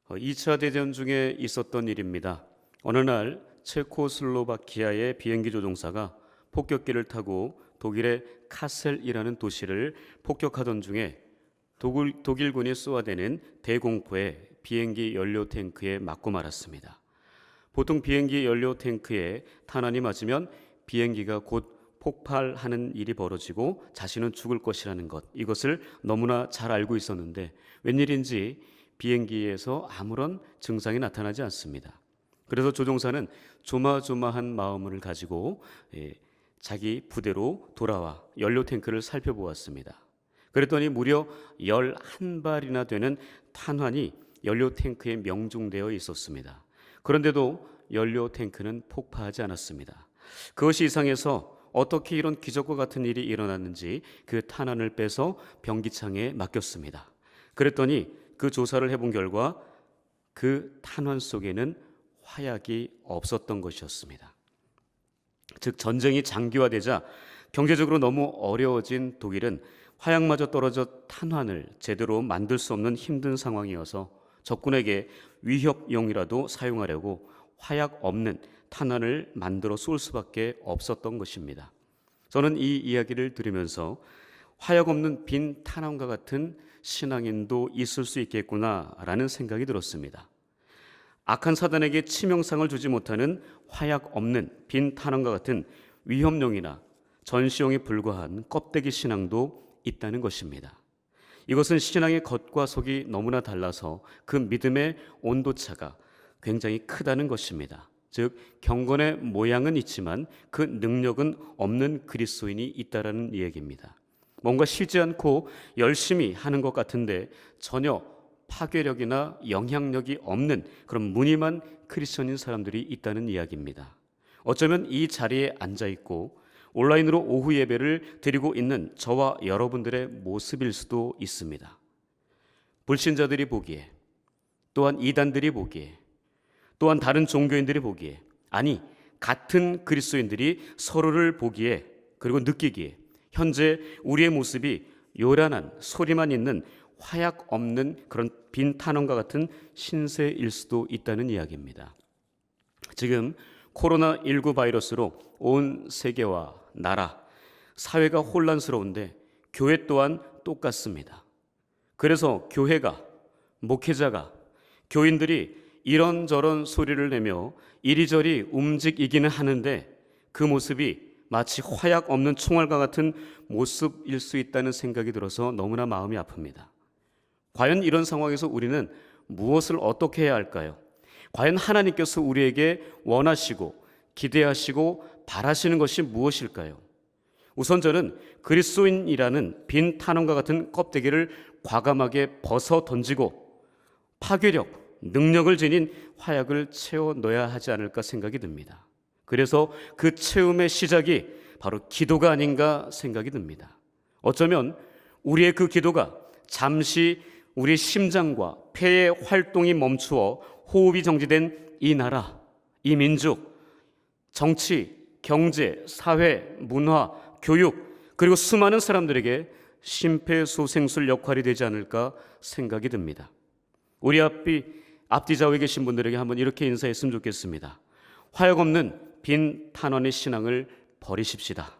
2차 대전 중에 있었던 일입니다. 어느 날 체코슬로바키아의 비행기 조종사가 폭격기를 타고 독일의 카셀이라는 도시를 폭격하던 중에 독일군이 쏘아대는 대공포에 비행기 연료 탱크에 맞고 말았습니다. 보통 비행기 연료 탱크에 탄환이 맞으면 비행기가 곧 폭발하는 일이 벌어지고 자신은 죽을 것이라는 것, 이것을 너무나 잘 알고 있었는데 웬일인지 비행기에서 아무런 증상이 나타나지 않습니다. 그래서 조종사는 조마조마한 마음을 가지고 자기 부대로 돌아와 연료 탱크를 살펴보았습니다. 그랬더니 무려 11발이나 되는 탄환이 연료 탱크에 명중되어 있었습니다. 그런데도 연료 탱크는 폭파하지 않았습니다. 그것이 이상해서 어떻게 이런 기적과 같은 일이 일어났는지 그 탄환을 빼서 변기창에 맡겼습니다. 그랬더니 그 조사를 해본 결과 그 탄환 속에는 화약이 없었던 것이었습니다. 즉 전쟁이 장기화되자 경제적으로 너무 어려워진 독일은 화약마저 떨어져 탄환을 제대로 만들 수 없는 힘든 상황이어서 적군에게 위협용이라도 사용하려고 화약 없는 탄환을 만들어 쏠 수밖에 없었던 것입니다. 저는 이 이야기를 들으면서 화약 없는 빈 탄환과 같은 신앙인도 있을 수 있겠구나라는 생각이 들었습니다. 악한 사단에게 치명상을 주지 못하는 화약 없는 빈 탄환과 같은 위험용이나 전시용에 불과한 껍데기 신앙도 있다는 것입니다. 이것은 신앙의 겉과 속이 너무나 달라서 그 믿음의 온도차가 굉장히 크다는 것입니다. 즉 경건의 모양은 있지만 그 능력은 없는 그리스도인이 있다라는 이야기입니다. 뭔가 쉬지 않고 열심히 하는 것 같은데 전혀 파괴력이나 영향력이 없는 그런 무늬만 크리스천인 사람들이 있다는 이야기입니다. 어쩌면 이 자리에 앉아 있고 온라인으로 오후 예배를 드리고 있는 저와 여러분들의 모습일 수도 있습니다. 불신자들이 보기에, 또한 이단들이 보기에, 또한 다른 종교인들이 보기에, 아니 같은 그리스도인들이 서로를 보기에 그리고 느끼기에 현재 우리의 모습이 요란한 소리만 있는 화약 없는 그런 빈 탄원과 같은 신세일 수도 있다는 이야기입니다. 지금 코로나19 바이러스로 온 세계와 나라, 사회가 혼란스러운데 교회 또한 똑같습니다. 그래서 교회가, 목회자가, 교인들이 이런저런 소리를 내며 이리저리 움직이기는 하는데 그 모습이 마치 화약 없는 총알과 같은 모습일 수 있다는 생각이 들어서 너무나 마음이 아픕니다. 과연 이런 상황에서 우리는 무엇을 어떻게 해야 할까요? 과연 하나님께서 우리에게 원하시고 기대하시고 바라시는 것이 무엇일까요? 우선 저는 그리스도인이라는 빈 탄원과 같은 껍데기를 과감하게 벗어 던지고 파괴력, 능력을 지닌 화약을 채워 넣어야 하지 않을까 생각이 듭니다. 그래서 그 채움의 시작이 바로 기도가 아닌가 생각이 듭니다. 어쩌면 우리의 그 기도가 잠시 우리 심장과 폐의 활동이 멈추어 호흡이 정지된 이 나라, 이 민족, 정치, 경제, 사회, 문화, 교육, 그리고 수많은 사람들에게 심폐소생술 역할이 되지 않을까 생각이 듭니다. 우리 앞뒤 좌우에 계신 분들에게 한번 이렇게 인사했으면 좋겠습니다. 화약 없는 빈 탄원의 신앙을 버리십시다.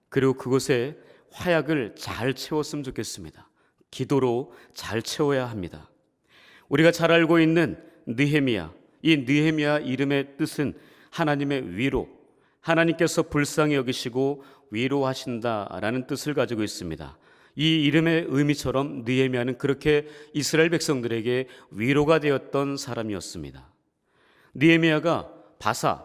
그리고 그곳에 화약을 잘 채웠으면 좋겠습니다. 기도로 잘 채워야 합니다. 우리가 잘 알고 있는 느헤미야, 이 느헤미야 이름의 뜻은 하나님의 위로, 하나님께서 불쌍히 여기시고 위로하신다라는 뜻을 가지고 있습니다. 이 이름의 의미처럼 느헤미야는 그렇게 이스라엘 백성들에게 위로가 되었던 사람이었습니다. 느헤미야가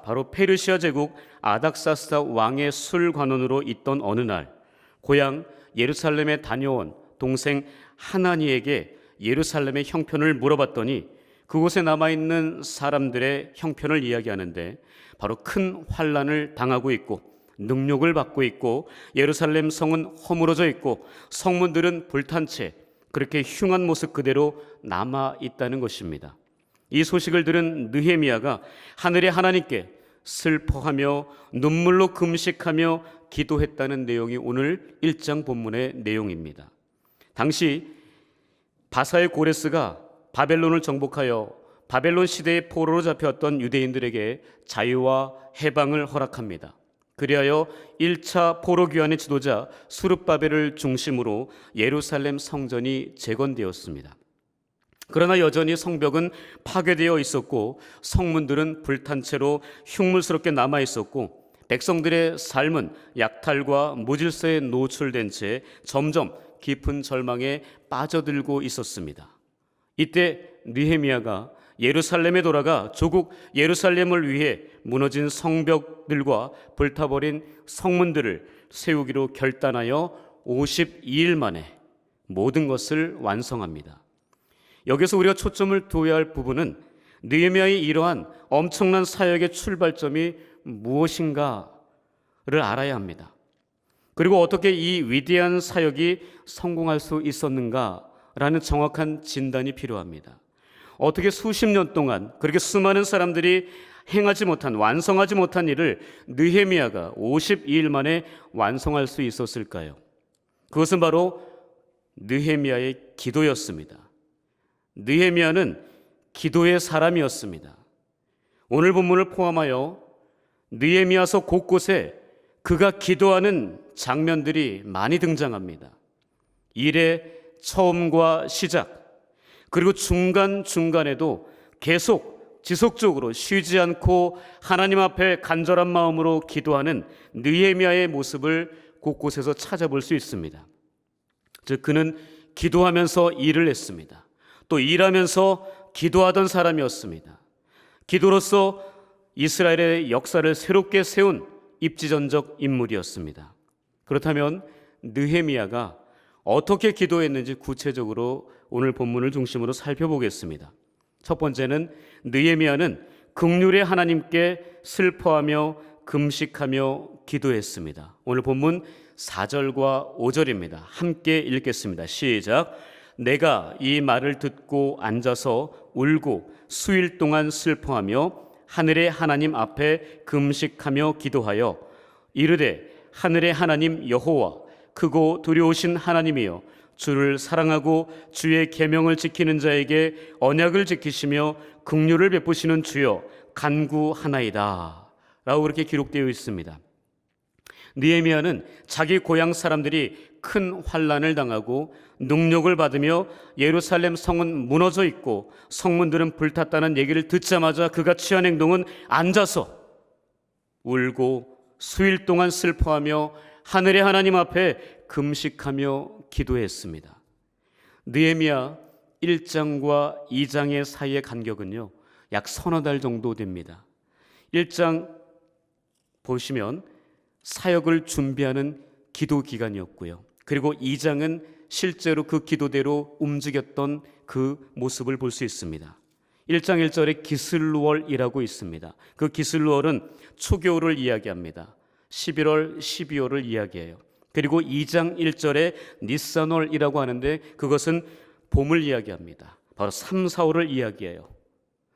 바로 페르시아 제국 아닥사스다 왕의 술관원으로 있던 어느 날 고향 예루살렘에 다녀온 동생 하나니에게 예루살렘의 형편을 물어봤더니 그곳에 남아있는 사람들의 형편을 이야기하는데 바로 큰 환난을 당하고 있고 능욕을 받고 있고 예루살렘 성은 허물어져 있고 성문들은 불탄 채 그렇게 흉한 모습 그대로 남아 있다는 것입니다. 이 소식을 들은 느헤미야가 하늘의 하나님께 슬퍼하며 눈물로 금식하며 기도했다는 내용이 오늘 1장 본문의 내용입니다. 당시 바사의 고레스가 바벨론을 정복하여 바벨론 시대의 포로로 잡혀왔던 유대인들에게 자유와 해방을 허락합니다. 그리하여 1차 포로 귀환의 지도자 수룹바벨을 중심으로 예루살렘 성전이 재건되었습니다. 그러나 여전히 성벽은 파괴되어 있었고 성문들은 불탄 채로 흉물스럽게 남아 있었고 백성들의 삶은 약탈과 무질서에 노출된 채 점점 깊은 절망에 빠져들고 있었습니다. 이때 느헤미야가 예루살렘에 돌아가 조국 예루살렘을 위해 무너진 성벽들과 불타버린 성문들을 세우기로 결단하여 52일 만에 모든 것을 완성합니다. 여기서 우리가 초점을 둬야 할 부분은 느헤미야의 이러한 엄청난 사역의 출발점이 무엇인가를 알아야 합니다. 그리고 어떻게 이 위대한 사역이 성공할 수 있었는가라는 정확한 진단이 필요합니다. 어떻게 수십 년 동안 그렇게 수많은 사람들이 행하지 못한, 완성하지 못한 일을 느헤미야가 52일 만에 완성할 수 있었을까요? 그것은 바로 느헤미야의 기도였습니다. 느헤미야는 기도의 사람이었습니다. 오늘 본문을 포함하여 느헤미야서 곳곳에 그가 기도하는 장면들이 많이 등장합니다. 일의 처음과 시작, 그리고 중간중간에도 계속 지속적으로 쉬지 않고 하나님 앞에 간절한 마음으로 기도하는 느헤미야의 모습을 곳곳에서 찾아볼 수 있습니다. 즉 그는 기도하면서 일을 했습니다. 또 일하면서 기도하던 사람이었습니다. 기도로서 이스라엘의 역사를 새롭게 세운 입지전적 인물이었습니다. 그렇다면 느헤미야가 어떻게 기도했는지 구체적으로 오늘 본문을 중심으로 살펴보겠습니다. 첫 번째는 느헤미야는 긍휼의 하나님께 슬퍼하며 금식하며 기도했습니다. 오늘 본문 4절과 5절입니다. 함께 읽겠습니다. 시작. 내가 이 말을 듣고 앉아서 울고 수일 동안 슬퍼하며 하늘의 하나님 앞에 금식하며 기도하여 이르되 하늘의 하나님 여호와 크고 두려우신 하나님이여 주를 사랑하고 주의 계명을 지키는 자에게 언약을 지키시며 긍휼을 베푸시는 주여 간구하나이다 라고 그렇게 기록되어 있습니다. 느헤미야는 자기 고향 사람들이 큰 환난을 당하고 능욕을 받으며 예루살렘 성은 무너져 있고 성문들은 불탔다는 얘기를 듣자마자 그가 취한 행동은 앉아서 울고 수일 동안 슬퍼하며 하늘의 하나님 앞에 금식하며 기도했습니다. 느헤미야 1장과 2장의 사이의 간격은요 약 서너 달 정도 됩니다. 1장 보시면 사역을 준비하는 기도 기간이었고요. 그리고 2장은 실제로 그 기도대로 움직였던 그 모습을 볼 수 있습니다. 1장 1절에 기슬루월이라고 있습니다. 그 기슬루월은 초겨울을 이야기합니다. 11월, 12월을 이야기해요. 그리고 2장 1절에 니산월이라고 하는데 그것은 봄을 이야기합니다. 바로 3, 4월을 이야기해요.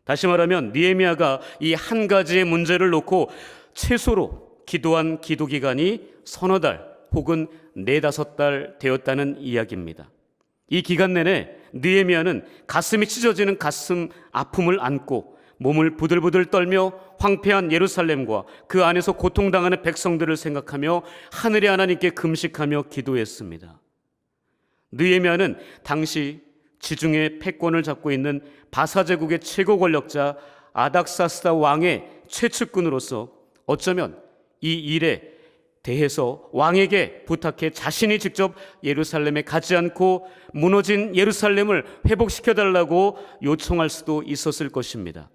다시 말하면 느헤미야가 이 한 가지의 문제를 놓고 최소로 기도한 기도 기간이 서너 달 혹은 4-5달 되었다는 이야기입니다. 이 기간 내내 느헤미야는 가슴이 찢어지는 가슴 아픔을 안고 몸을 부들부들 떨며 황폐한 예루살렘과 그 안에서 고통당하는 백성들을 생각하며 하늘의 하나님께 금식하며 기도했습니다. 느헤미야는 당시 지중해 패권을 잡고 있는 바사 제국의 최고 권력자 아닥사스다 왕의 최측근으로서 어쩌면 이 일에 대해서 왕에게 부탁해 자신이 직접 예루살렘에 가지 않고 무너진 예루살렘을 회복시켜달라고 요청할 수도 있었을 것입니다.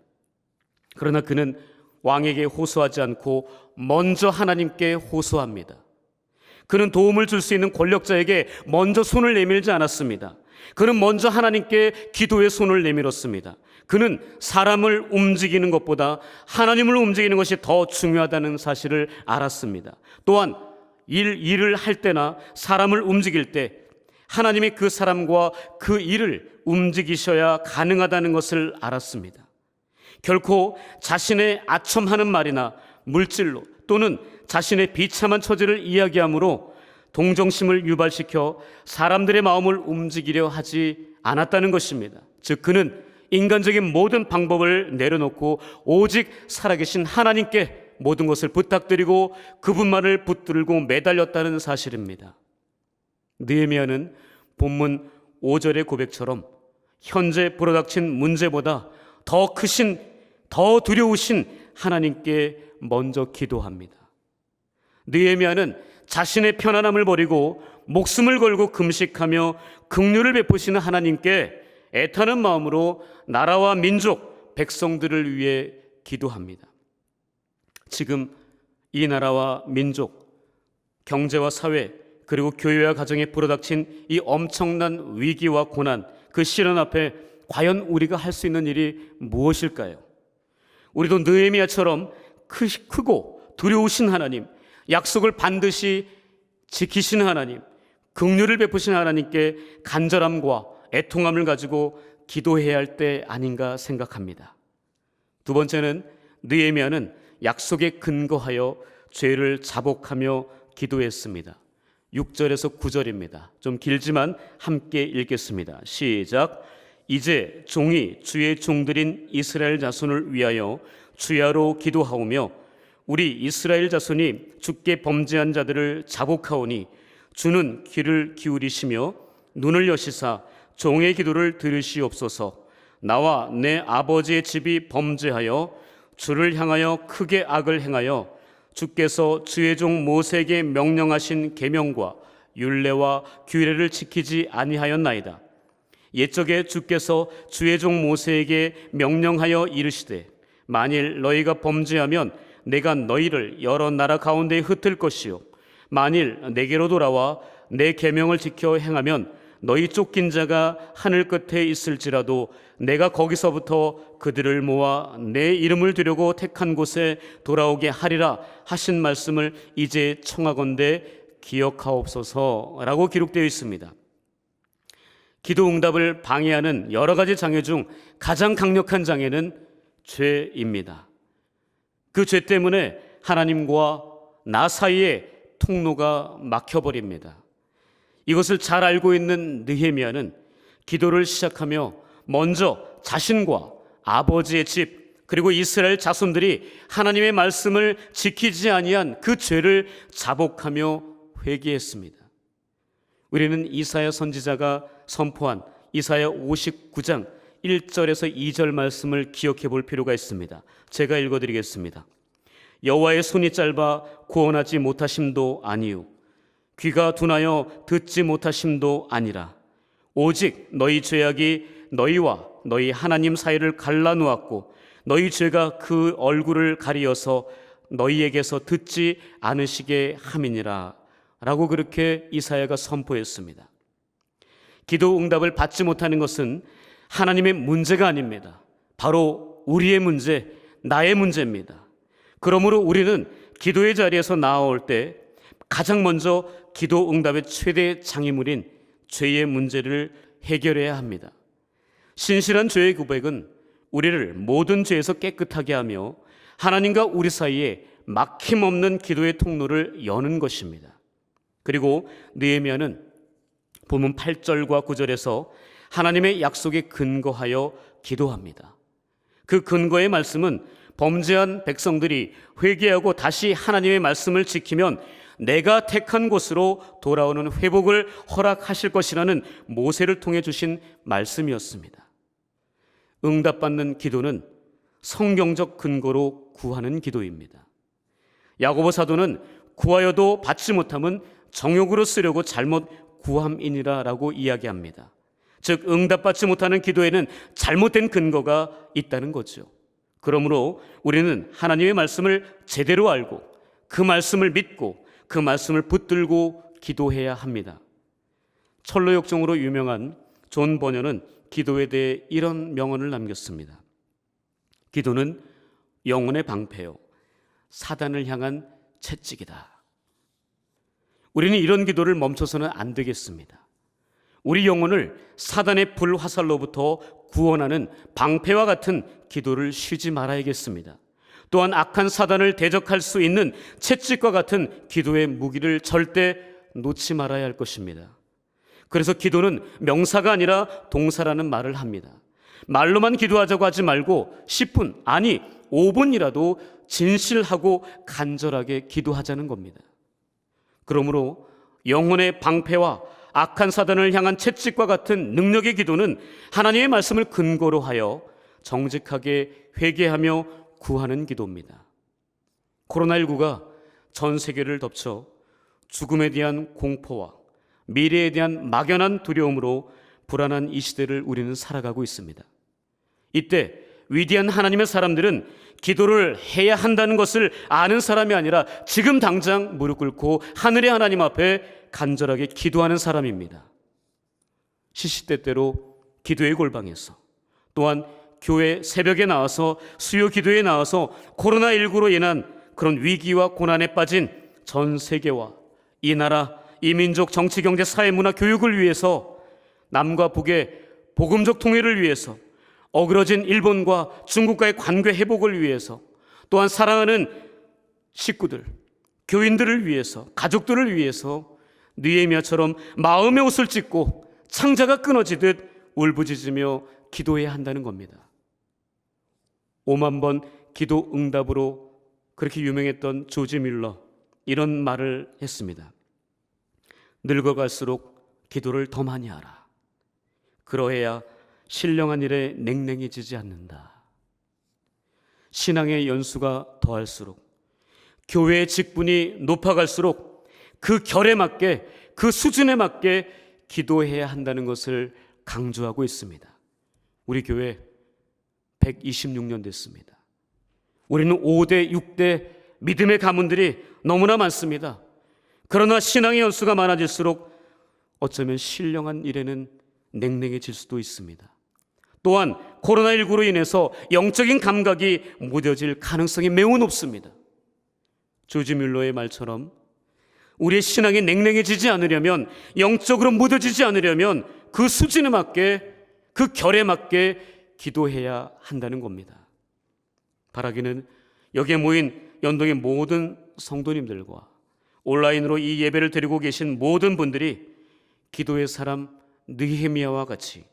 그러나 그는 왕에게 호소하지 않고 먼저 하나님께 호소합니다. 그는 도움을 줄 수 있는 권력자에게 먼저 손을 내밀지 않았습니다. 그는 먼저 하나님께 기도의 손을 내밀었습니다. 그는 사람을 움직이는 것보다 하나님을 움직이는 것이 더 중요하다는 사실을 알았습니다. 또한 일을 할 때나 사람을 움직일 때 하나님이 그 사람과 그 일을 움직이셔야 가능하다는 것을 알았습니다. 결코 자신의 아첨하는 말이나 물질로 또는 자신의 비참한 처지를 이야기함으로 동정심을 유발시켜 사람들의 마음을 움직이려 하지 않았다는 것입니다. 즉 그는 인간적인 모든 방법을 내려놓고 오직 살아계신 하나님께 모든 것을 부탁드리고 그분만을 붙들고 매달렸다는 사실입니다. 느헤미야는 본문 5절의 고백처럼 현재 불어닥친 문제보다 더 크신, 더 두려우신 하나님께 먼저 기도합니다. 느헤미야는 자신의 편안함을 버리고 목숨을 걸고 금식하며 긍휼을 베푸시는 하나님께 애타는 마음으로 나라와 민족, 백성들을 위해 기도합니다. 지금 이 나라와 민족, 경제와 사회, 그리고 교회와 가정에 불어닥친 이 엄청난 위기와 고난, 그 시련 앞에 과연 우리가 할 수 있는 일이 무엇일까요? 우리도 느헤미야처럼 크고 두려우신 하나님, 약속을 반드시 지키시는 하나님, 긍휼을 베푸시는 하나님께 간절함과 애통함을 가지고 기도해야 할 때 아닌가 생각합니다. 두 번째는 느헤미야는 약속에 근거하여 죄를 자복하며 기도했습니다. 6절에서 9절입니다. 좀 길지만 함께 읽겠습니다. 시작. 이제 종이 주의 종들인 이스라엘 자손을 위하여 주야로 기도하오며 우리 이스라엘 자손이 주께 범죄한 자들을 자복하오니 주는 귀를 기울이시며 눈을 여시사 종의 기도를 들으시옵소서. 나와 내 아버지의 집이 범죄하여 주를 향하여 크게 악을 행하여 주께서 주의 종 모세에게 명령하신 계명과 율례와 규례를 지키지 아니하였나이다. 옛적에 주께서 주의 종 모세에게 명령하여 이르시되 만일 너희가 범죄하면 내가 너희를 여러 나라 가운데에 흩을 것이요 만일 내게로 돌아와 내 계명을 지켜 행하면 너희 쫓긴 자가 하늘 끝에 있을지라도 내가 거기서부터 그들을 모아 내 이름을 두려고 택한 곳에 돌아오게 하리라 하신 말씀을 이제 청하건대 기억하옵소서라고 기록되어 있습니다. 기도 응답을 방해하는 여러 가지 장애 중 가장 강력한 장애는 죄입니다. 그 죄 때문에 하나님과 나 사이에 통로가 막혀버립니다. 이것을 잘 알고 있는 느헤미야는 기도를 시작하며 먼저 자신과 아버지의 집 그리고 이스라엘 자손들이 하나님의 말씀을 지키지 아니한 그 죄를 자복하며 회개했습니다. 우리는 이사야 선지자가 선포한 이사야 59장 1절에서 2절 말씀을 기억해 볼 필요가 있습니다. 제가 읽어드리겠습니다. 여호와의 손이 짧아 구원하지 못하심도 아니요 귀가 둔하여 듣지 못하심도 아니라 오직 너희 죄악이 너희와 너희 하나님 사이를 갈라놓았고 너희 죄가 그 얼굴을 가리어서 너희에게서 듣지 않으시게 함이니라 라고 그렇게 이사야가 선포했습니다. 기도 응답을 받지 못하는 것은 하나님의 문제가 아닙니다. 바로 우리의 문제, 나의 문제입니다. 그러므로 우리는 기도의 자리에서 나아올 때 가장 먼저 기도 응답의 최대 장애물인 죄의 문제를 해결해야 합니다. 신실한 죄의 고백은 우리를 모든 죄에서 깨끗하게 하며 하나님과 우리 사이에 막힘없는 기도의 통로를 여는 것입니다. 그리고 느헤미야는 본문 8절과 9절에서 하나님의 약속에 근거하여 기도합니다. 그 근거의 말씀은 범죄한 백성들이 회개하고 다시 하나님의 말씀을 지키면 내가 택한 곳으로 돌아오는 회복을 허락하실 것이라는 모세를 통해 주신 말씀이었습니다. 응답받는 기도는 성경적 근거로 구하는 기도입니다. 야고보 사도는 구하여도 받지 못함은 정욕으로 쓰려고 잘못 구함이니라 라고 이야기합니다. 즉 응답받지 못하는 기도에는 잘못된 근거가 있다는 거죠. 그러므로 우리는 하나님의 말씀을 제대로 알고 그 말씀을 믿고 그 말씀을 붙들고 기도해야 합니다. 철로역정으로 유명한 존 버녀는 기도에 대해 이런 명언을 남겼습니다. 기도는 영혼의 방패요 사단을 향한 채찍이다. 우리는 이런 기도를 멈춰서는 안 되겠습니다. 우리 영혼을 사단의 불화살로부터 구원하는 방패와 같은 기도를 쉬지 말아야겠습니다. 또한 악한 사단을 대적할 수 있는 채찍과 같은 기도의 무기를 절대 놓지 말아야 할 것입니다. 그래서 기도는 명사가 아니라 동사라는 말을 합니다. 말로만 기도하자고 하지 말고 10분, 아니 5분이라도 진실하고 간절하게 기도하자는 겁니다. 그러므로 영혼의 방패와 악한 사단을 향한 채찍과 같은 능력의 기도는 하나님의 말씀을 근거로 하여 정직하게 회개하며 구하는 기도입니다. 코로나19가 전 세계를 덮쳐 죽음에 대한 공포와 미래에 대한 막연한 두려움으로 불안한 이 시대를 우리는 살아가고 있습니다. 이때 위대한 하나님의 사람들은 기도를 해야 한다는 것을 아는 사람이 아니라 지금 당장 무릎 꿇고 하늘의 하나님 앞에 간절하게 기도하는 사람입니다. 시시때때로 기도의 골방에서, 또한 교회 새벽에 나와서 수요 기도에 나와서 코로나19로 인한 그런 위기와 고난에 빠진 전 세계와 이 나라, 이 민족 정치, 경제, 사회, 문화, 교육을 위해서, 남과 북의 복음적 통일을 위해서, 어그러진 일본과 중국과의 관계 회복을 위해서, 또한 사랑하는 식구들, 교인들을 위해서, 가족들을 위해서 느헤미야처럼 마음의 옷을 찢고 창자가 끊어지듯 울부짖으며 기도해야 한다는 겁니다. 5만 번 기도 응답으로 그렇게 유명했던 조지 뮬러, 이런 말을 했습니다. 늙어갈수록 기도를 더 많이 하라. 그러해야 신령한 일에 냉랭해지지 않는다. 신앙의 연수가 더할수록, 교회의 직분이 높아갈수록 그 결에 맞게, 그 수준에 맞게 기도해야 한다는 것을 강조하고 있습니다. 우리 교회 126년 됐습니다. 우리는 5대, 6대 믿음의 가문들이 너무나 많습니다. 그러나 신앙의 연수가 많아질수록 어쩌면 신령한 일에는 냉랭해질 수도 있습니다. 또한 코로나19로 인해서 영적인 감각이 무뎌질 가능성이 매우 높습니다. 조지 뮬러의 말처럼 우리의 신앙이 냉랭해지지 않으려면, 영적으로 무뎌지지 않으려면 그 수준에 맞게, 그 결에 맞게 기도해야 한다는 겁니다. 바라기는 여기에 모인 연동의 모든 성도님들과 온라인으로 이 예배를 드리고 계신 모든 분들이 기도의 사람 느헤미야와 같이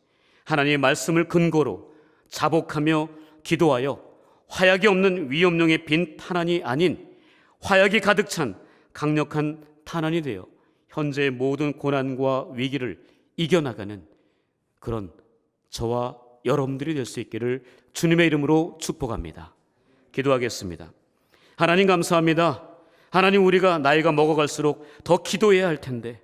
하나님의 말씀을 근거로 자복하며 기도하여 화약이 없는 위험령의 빈 탄환이 아닌 화약이 가득 찬 강력한 탄환이 되어 현재의 모든 고난과 위기를 이겨나가는 그런 저와 여러분들이 될 수 있기를 주님의 이름으로 축복합니다. 기도하겠습니다. 하나님 감사합니다. 하나님, 우리가 나이가 먹어갈수록 더 기도해야 할 텐데,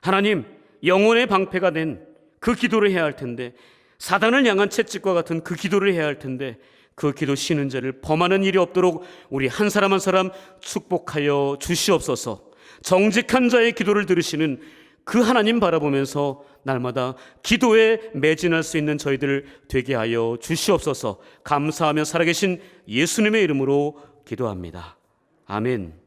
하나님, 영혼의 방패가 된 그 기도를 해야 할 텐데, 사단을 향한 채찍과 같은 그 기도를 해야 할 텐데, 그 기도 쉬는 죄를 범하는 일이 없도록 우리 한 사람 한 사람 축복하여 주시옵소서. 정직한 자의 기도를 들으시는 그 하나님 바라보면서 날마다 기도에 매진할 수 있는 저희들 되게 하여 주시옵소서. 감사하며 살아계신 예수님의 이름으로 기도합니다. 아멘.